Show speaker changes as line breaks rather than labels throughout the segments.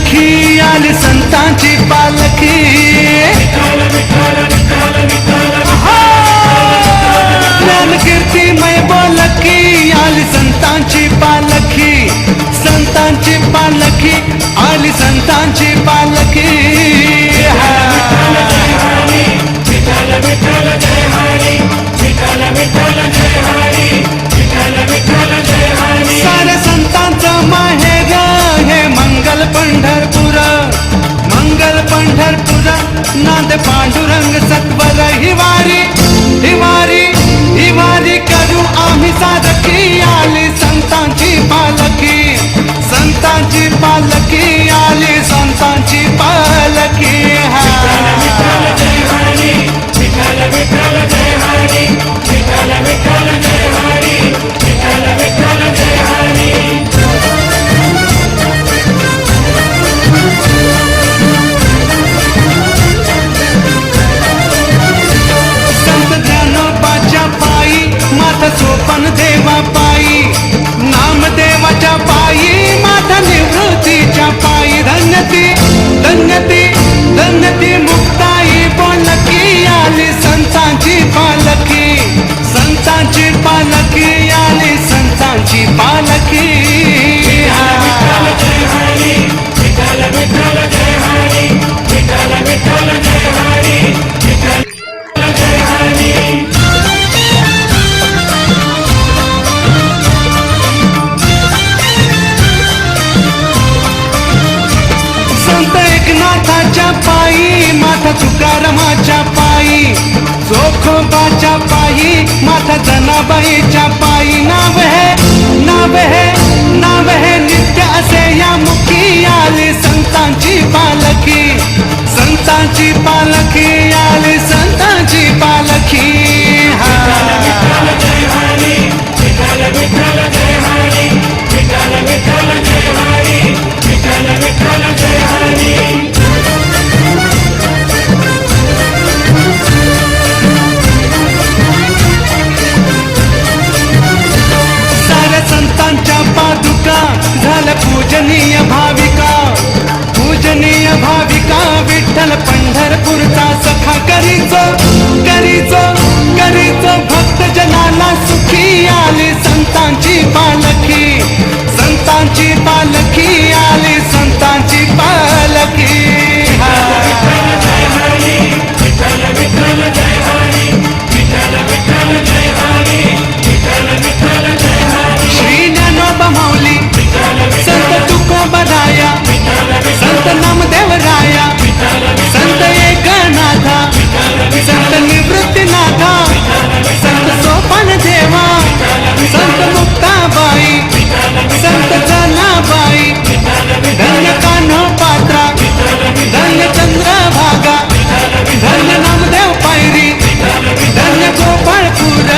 पालखी आली संतांची पालखी ज्ञान कीर्तिमय बोलकी आली संतांची पालखी संतांची पालखी आली संतांची पालखी सारे संतांचं माहेर हे मंगल पंढरपूर नांद पांडुरंग सत्वर हिवारी हिवारी हिवारी करू आम्ही साधकी आली संतांची पालखी संतांची पालखी आली संतांची पालखी सोपन देवा पायी नामदेवाच्या पायी माता निवृत्तीच्या पायी धन्यती धन्यती धन्यती मुक्ताई बोलकी आली संतांची पालखी संतांची पालखी आली संतांची पालखी एकनाथाच्या पायी माता तुकारामाच्या पायी जोखोबाच्या पायी माता जनाबाईच्या पायी नाव है नित्य असे या मुखी आली संतांची पालखी संतांची पालखी आली संतांची पालखी संतांच्या पादुका झालं पूजनीय भाविका विठ्ठल पंढरपूरचा सखा करीचो भक्त जनाला सुखी आली संतांची पालखी संतांची पालखी आली संतांची पालखी श्री ज्ञानोबा माऊली संत तुकोबराया संत नामदेवराया संत एकनाथा संत निवृत्तीनाथा संत सोपान देवा संत मुक्ताबाई संत जनाबाई धन्य कान्होपात्रा धन्य चंद्रभागा धन्य नामदेव पायरी धन्य गोपाळपूर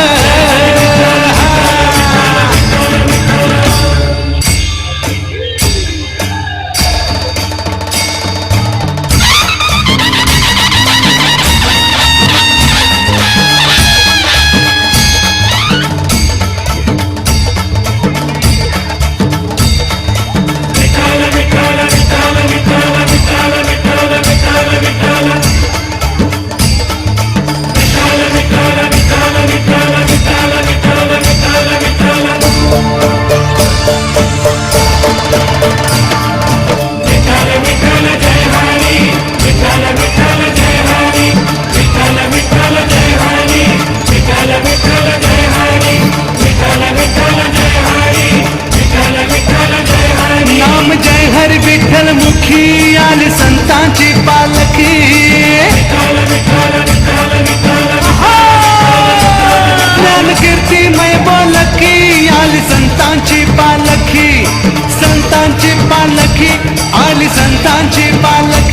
विठ्ठल मुखी आली संतांची पालखी ज्ञान कीर्तिमय बोलकी आली संतांची पालखी संतांची पालखी आली संतांची पालखी